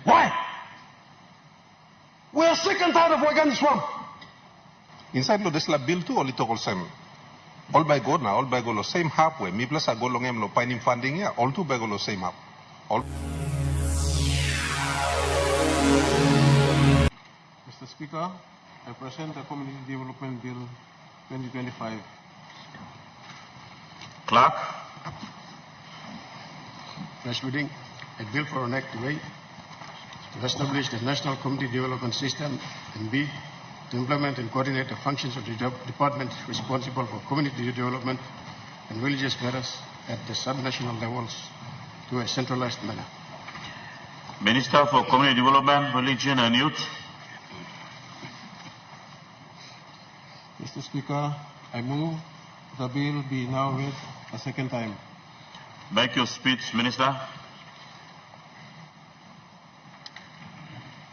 Why? We are sick and tired of Waigani swamp. Inside lo desla bill tu oli tokol sem. All by go na, all by go lo same halfway. Mi plus a go long em lo pining funding ya, all two by go lo same half. All. Mr. Speaker, I present the Community Development Bill 2025. Clerk. First reading, a bill for an act A, to establish the National Community Development System, and B, to implement and coordinate the functions of the department responsible for community development and religious matters at the subnational levels to a centralized manner. Minister for Community Development, Religion and Youth. Mr. Speaker, I move the bill be now read a second time. Make your speech, Minister.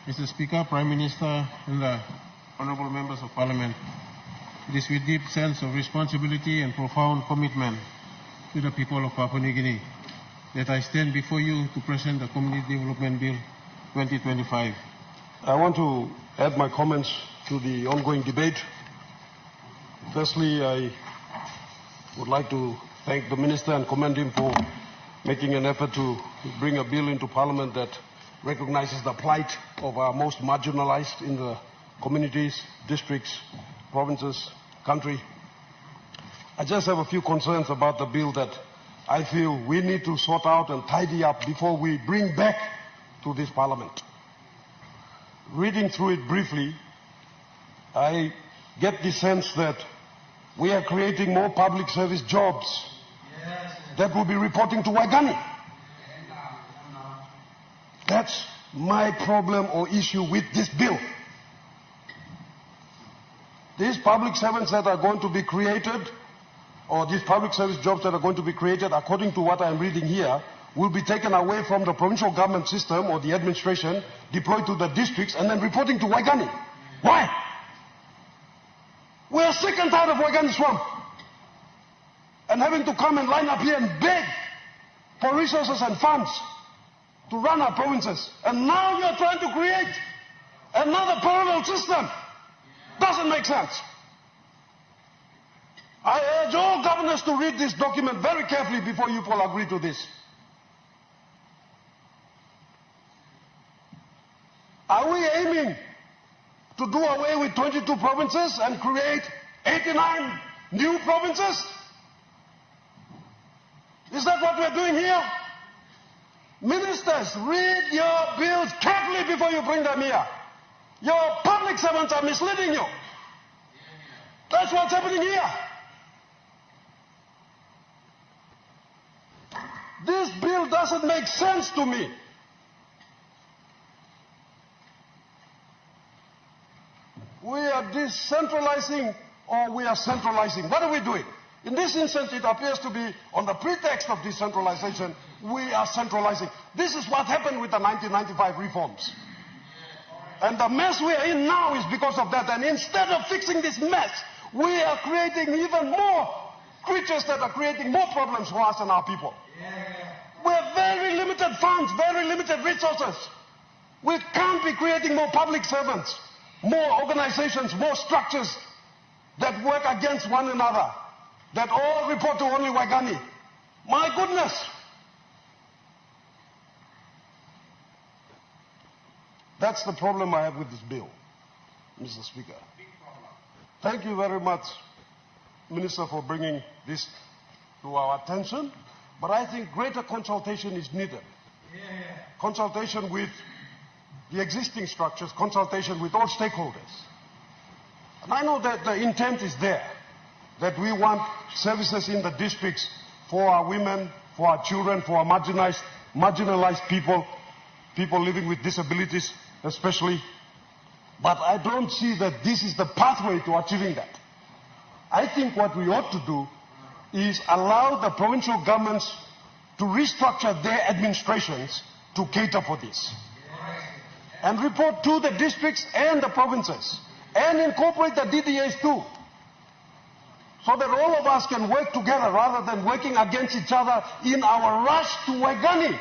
Mr. Speaker, Prime Minister, and the honorable members of Parliament, it is with deep sense of responsibility and profound commitment to the people of Papua New Guinea that I stand before you to present the Community Development Bill 2025. I want to add my comments to the ongoing debate. Firstly, I would like to thank the Minister and commend him for making an effort to bring a bill into Parliament that recognizes the plight of our most marginalized in the communities, districts, provinces, country. I just have a few concerns about the bill that I feel we need to sort out and tidy up before we bring back to this Parliament. Reading through it briefly, I get the sense that we are creating more public service jobs that will be reporting to Waigani. That's my problem or issue with this bill. These public servants that are going to be created, or these public service jobs that are going to be created, according to what I'm reading here, will be taken away from the provincial government system or the administration, deployed to the districts, and then reporting to Waigani. Why? We are sick and tired of Waigani swamp and having to come and line up here and beg for resources and funds to run our provinces. And now you're trying to create another parallel system. Doesn't make sense. I urge all governors to read this document very carefully before you all agree to this. Are we aiming to do away with 22 provinces and create 89 new provinces? Is that what we're doing here? Ministers, read your bills carefully before you bring them here. Your public servants are misleading you. That's what's happening here. This bill doesn't make sense to me. We are decentralizing or we are centralizing. What are we doing? In this instance, it appears to be on the pretext of decentralization, we are centralizing. This is what happened with the 1995 reforms. And the mess we are in now is because of that. And instead of fixing this mess, we are creating even more creatures that are creating more problems for us and our people. We have very limited funds, very limited resources. We can't be creating more public servants, more organizations, more structures that work against one another, that all report to only Waigani. My goodness. That's the problem I have with this bill, Mr. Speaker. Thank you very much, Minister, for bringing this to our attention. But I think greater consultation is needed. Consultation with the existing structures, consultation with all stakeholders. And I know that the intent is there, that we want services in the districts for our women, for our children, for our marginalized people, people living with disabilities especially. But I don't see that this is the pathway to achieving that. I think what we ought to do is allow the provincial governments to restructure their administrations to cater for this. And report to the districts and the provinces. And incorporate the DDAs too. So that all of us can work together rather than working against each other in our rush to Waigani.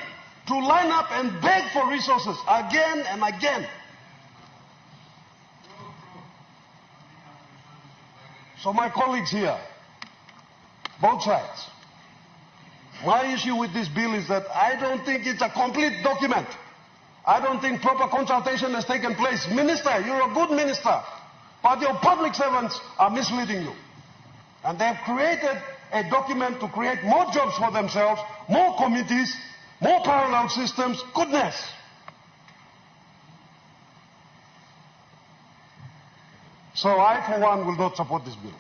to line up and beg for resources again and again. So my colleagues here, both sides, my issue with this bill is that I don't think it's a complete document. I don't think proper consultation has taken place. Minister, you're a good minister, but your public servants are misleading you. And they've created a document to create more jobs for themselves, more committees, more parallel systems. Goodness. So I, for one, will not support this bill.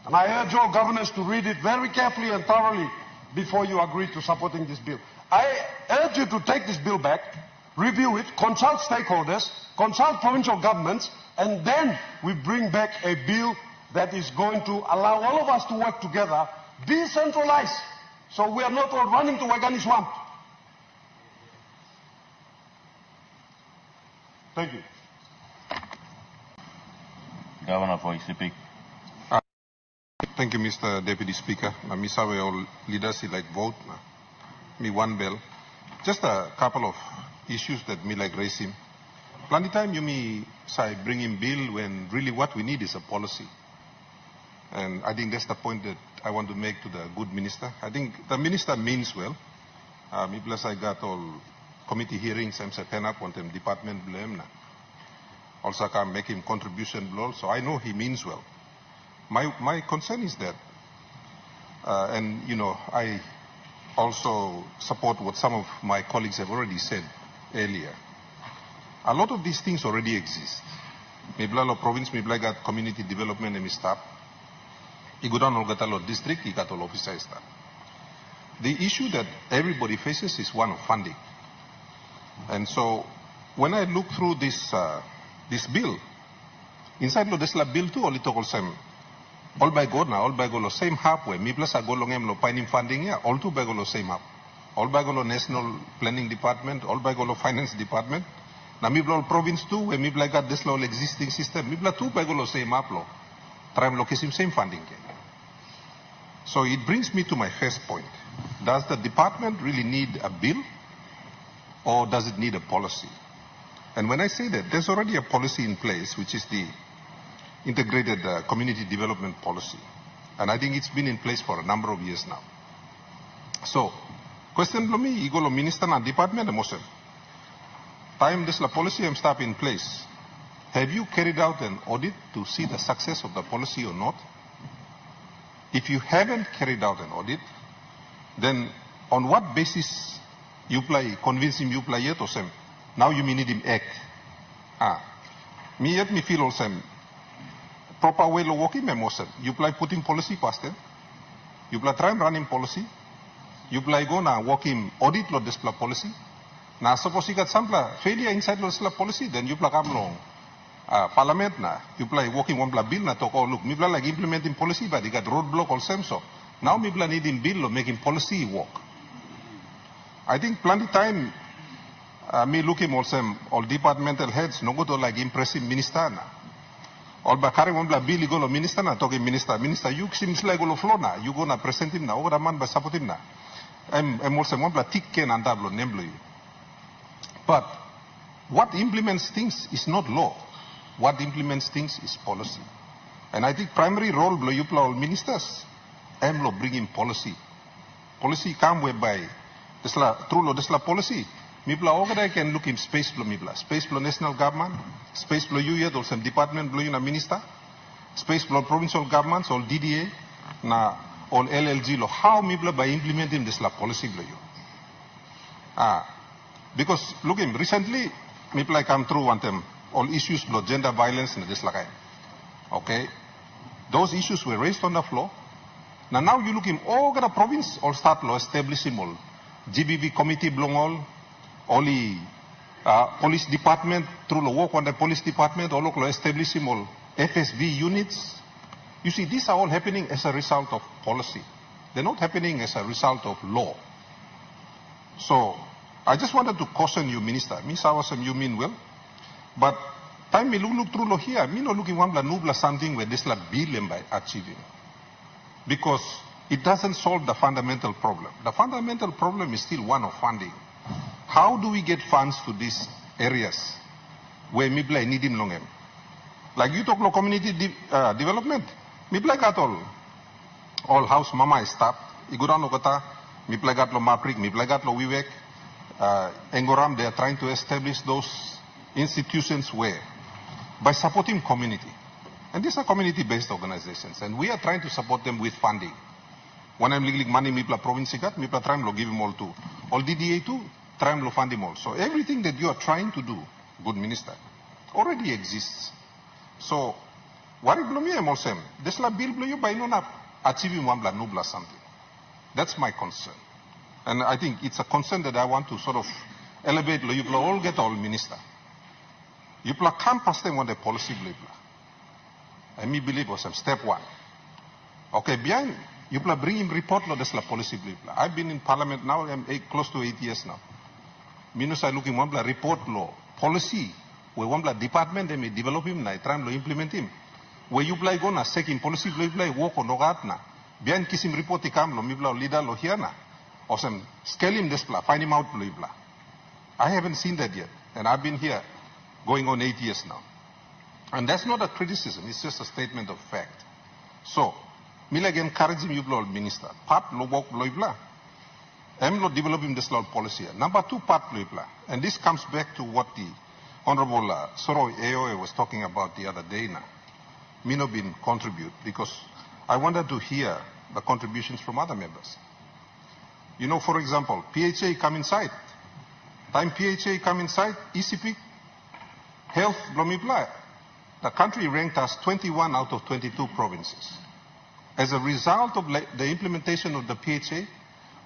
And I urge all governors to read it very carefully and thoroughly before you agree to supporting this bill. I urge you to take this bill back, review it, consult stakeholders, consult provincial governments, and then we bring back a bill that is going to allow all of us to work together, decentralized, so we are not all running to Wagani Swamp. Thank you. Governor for speak. Thank you, Mr. Deputy Speaker. Misawe all leaders like vote. Me one bill. Just a couple of issues that me like raising. Plenty time you me say bring in bill when really what we need is a policy. And I think that's the point that I want to make to the good minister. I think the minister means well. Me plus I got all committee hearings, I'm set up on them department blame. Also can make him contribution below, so I know he means well. My concern is that, and you know, I also support what some of my colleagues have already said earlier. A lot of these things already exist. Miblalo province, Mibla got community development and staff. Igudan Olgatalo district, Igatol officer staff. The issue that everybody faces is one of funding. And so when I look through this bill, inside lo desla bill too, all same. All by God now, all by go lo same halfway. Mi plus a go longem lo pining funding ya, all two by go lo same half. All by go lo national planning department, all by go lo finance department. Na mi bla province too, where mi bla got this lo existing system. Mi bla two by go lo same half lo. Try lo kisim same funding. So it brings me to my first point. Does the department really need a bill, or does it need a policy? And when I say that, there's already a policy in place, which is the integrated community development policy. And I think it's been in place for a number of years now. So, question lo me, igo lo minister na department emotion. Time this la policy am stop in place. Have you carried out an audit to see the success of the policy or not? If you haven't carried out an audit, then on what basis you play, convince him you play yet or some? Now you may need him act. Me yet me feel also proper way of working memosen. You play putting policy past them. You play try and running policy. You play go na working audit lo display policy. Now suppose you got some failure inside lo display policy, then you play come long. Parliament na, you play working one bill na talk, oh look, me play like implementing policy, but you got roadblock all same so. Now me play needing bill or making policy work. I think plenty time me looking also all departmental heads no go to like impressive minister na. All bakari one bill you go to minister na talking minister you seems like go flow na you go na present him na over man ba support him na. I'm also one tick can and tablo name you. But what implements things is not law. What implements things is policy. And I think primary role blow you play all ministers. I'm lo bringing policy. Policy come whereby this la through lo this la policy. Mipla ogada can look in space blow mipla. Space blow national government, space blow you yet or some department blow you na minister, space blow provincial governments, all DDA, na all LLG lo. How mipla by implementing this la policy blow you? Because look him recently mipla come through one them all issues blow gender violence and this like okay. Those issues were raised on the floor. Now you look in all the province all start lo establishing all GBV committee belong all the police department through the work on the police department all lo establishing all FSV units. You see, these are all happening as a result of policy. They're not happening as a result of law. So I just wanted to caution you, Minister. Miss Awasam, you mean well, but time me look through lo here. Me no looking one bla nubla something where this la billion by achieving. Because it doesn't solve the fundamental problem. The fundamental problem is still one of funding. how do we get funds to these areas where Miblai need him longem? Like you talk about community development, Miblai got all house mama is stopped. Iguran Okata, Miblai got lo Maprik, Miblai got lo Vivek, Engoram, they are trying to establish those institutions where, by supporting community. And these are community-based organizations, and we are trying to support them with funding. When I'm league money, Mipla province got, Mipla try lo give him all too. All DDA too, try lo fund him all. So everything that you are trying to do, good minister, already exists. So, what if Blumia Mosem? This la bill blue you by no up, achieving one bla nubla something. That's my concern. And I think it's a concern that I want to sort of elevate. You all get all minister. You come past them on the policy blue. And me believe was step one. Okay, behind you bring him report lo this la policy blue. I've been in parliament now, I'm close to 8 years now. Minus I looking one report law policy where one department they may develop him, na try to implement him. Where you play gonna second policy play work on logatna. Behind kiss him report come lo mibla leader lo here na. Or some scale him this blah, find him out blah. I haven't seen that yet. And I've been here going on 8 years now. And that's not a criticism, it's just a statement of fact. So, Milag encourage him, you blow minister. Part lo walk blow blah. Lo developing this law policy. Number two, part blow blah. And this comes back to what the Honorable Soro AOA was talking about the other day now. Mino bin contribute because I wanted to hear the contributions from other members. You know, for example, PHA come inside. Time PHA come inside, ECP, health, blomibla. The country ranked us 21 out of 22 provinces. As a result of the implementation of the PHA,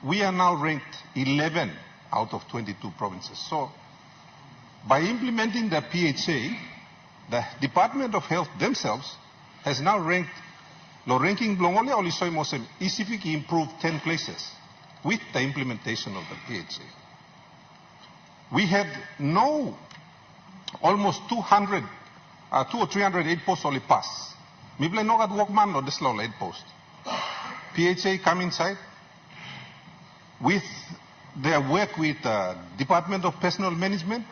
we are now ranked 11 out of 22 provinces. So, by implementing the PHA, the Department of Health themselves has now ranked, lo ranking blongolia olisoy mosem, ECP improved 10 places with the implementation of the PHA. We had almost 200 or 308 posts only pass. Mible no got workman lo this law 8 post. PHA come inside with their work with Department of Personnel Management.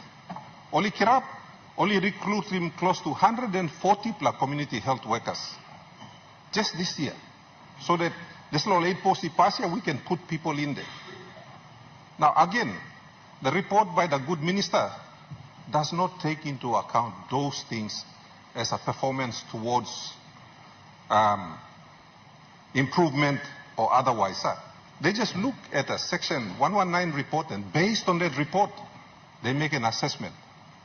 Only Kirap, only recruit him close to 140 plus community health workers just this year. So that this law 8 post pass here, we can put people in there. Now again, the report by the good minister does not take into account those things as a performance towards improvement or otherwise. They just look at a section 119 report, and based on that report, they make an assessment.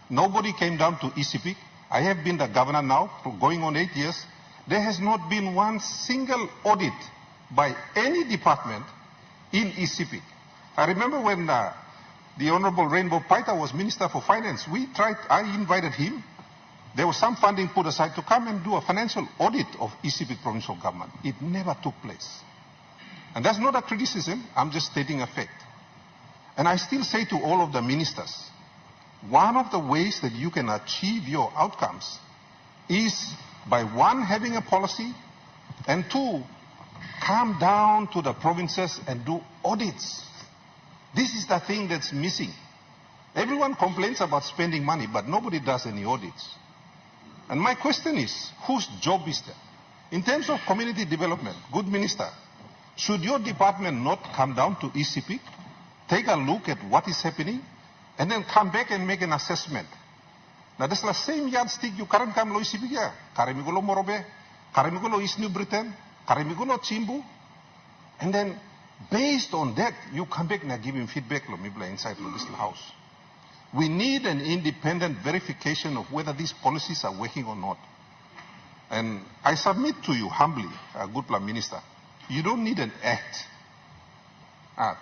Nobody came down to ECP. I have been the governor now for going on 8 years. There has not been one single audit by any department in ECP. I remember when the Honorable Rainbow Paita was Minister for Finance, I invited him. There was some funding put aside to come and do a financial audit of ECP provincial government. It never took place. And that's not a criticism, I'm just stating a fact. And I still say to all of the ministers, one of the ways that you can achieve your outcomes is by one, having a policy, and two, come down to the provinces and do audits. This is the thing that's missing. Everyone complains about spending money, but nobody does any audits. And my question is, whose job is that? In terms of community development, good minister, should your department not come down to ECP, take a look at what is happening, and then come back and make an assessment? Now, this is the same yardstick you currently come to ECP here. Karimigulo Morobe, Karimigulo East New Britain, Karimigulo Chimbu, and then based on that, you come back and give him feedback inside this house. We need an independent verification of whether these policies are working or not. And I submit to you humbly, good Prime Minister, you don't need an act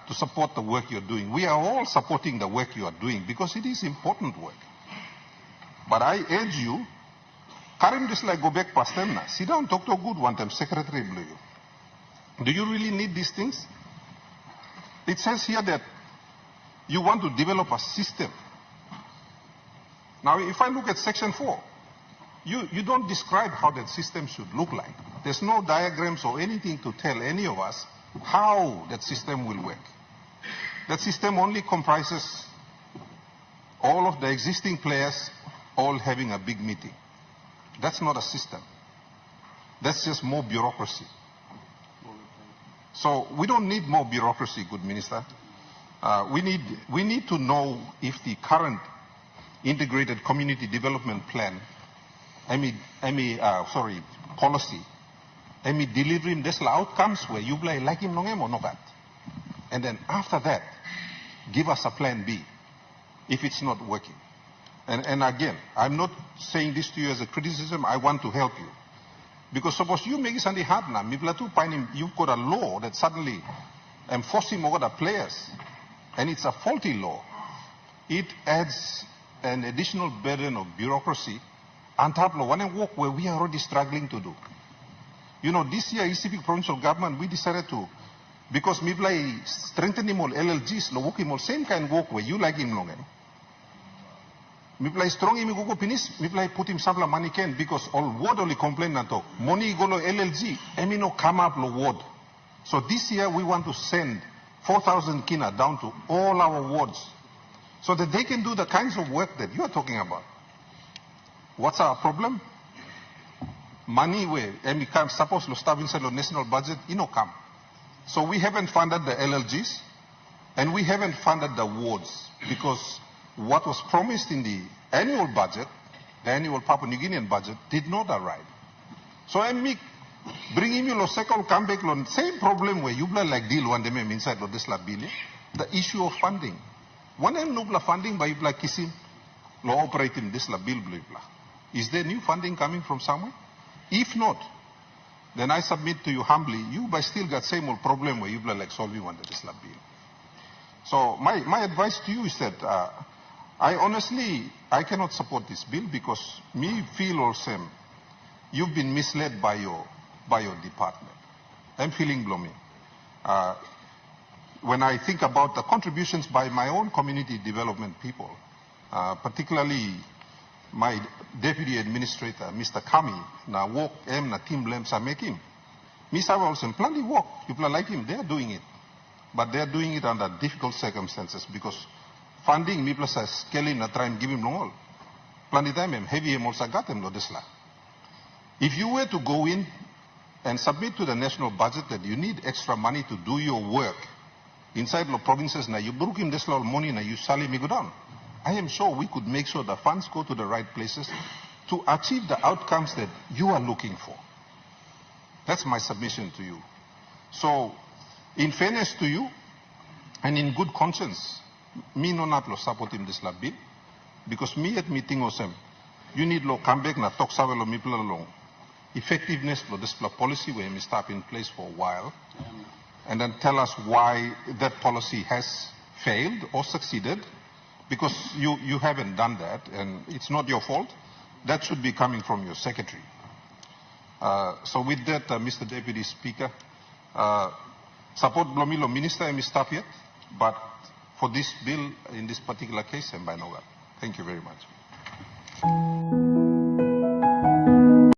to support the work you're doing. We are all supporting the work you are doing because it is important work. But I urge you, Karim just like go back past them now. Sit down, talk to a good one time, Secretary Blue. Do you really need these things? It says here that you want to develop a system. Now, if I look at Section 4, you don't describe how that system should look like. There's no diagrams or anything to tell any of us how that system will work. That system only comprises all of the existing players all having a big meeting. That's not a system. That's just more bureaucracy. So we don't need more bureaucracy, good minister. We need to know if the current integrated community development plan, policy, delivering these outcomes where you like him long or not. And then after that, give us a plan B if it's not working. And again, I'm not saying this to you as a criticism. I want to help you. Because suppose you make something hard now, you've got a law that suddenly enforcing over the players, and it's a faulty law. It adds an additional burden of bureaucracy on top of one work where we are already struggling to do. You know, this year, ECP provincial government, we decided to, because we play strengthening all LLGs, lo working all same kind of work where you like him long. We play strong him go finish, we play put him sample money can because all word only complain na to. Money go lo LLG, no come up lo word. So this year we want to send 4,000 kina down to all our wards so that they can do the kinds of work that you are talking about. What's our problem? Money where come suppose lo staff inside the national budget, come. So we haven't funded the LLGs and we haven't funded the wards because what was promised in the annual budget, the annual Papua New Guinean budget, did not arrive. So I'm bringing you the second comeback, same problem where you like deal one day inside of this bill, the issue of funding. One end no funding by you kissing, law operating this bill. Is there new funding coming from somewhere? If not, then I submit to you humbly, you by still got same old problem where you like solving one this bill. So my advice to you is that I cannot support this bill because me feel also you've been misled by your department. I'm feeling gloomy. When I think about the contributions by my own community development people, particularly my deputy administrator, Mr. Kami, na work na team lems are making. Mr. also plenty work. People like him, they are doing it. But they are doing it under difficult circumstances because funding, me plus a scaling, try and give him no all. Plenty time, heavy him also got him, no this la. If you were to go in and submit to the national budget that you need extra money to do your work inside the provinces, now you broke him this little money, now you sally me go down. I am sure we could make sure the funds go to the right places to achieve the outcomes that you are looking for. That's my submission to you. So, in fairness to you, and in good conscience, me no not lo support him this bill, because me at meeting osem, you need lo come back na talk sawe lo people along. Effectiveness lo this policy where we start in place for a while, and then tell us why that policy has failed or succeeded, because you haven't done that, and it's not your fault. That should be coming from your secretary. So with that, Mr. Deputy Speaker, support Blomilo Minister and staff yet, but for this bill, in this particular case, and by no. Thank you very much.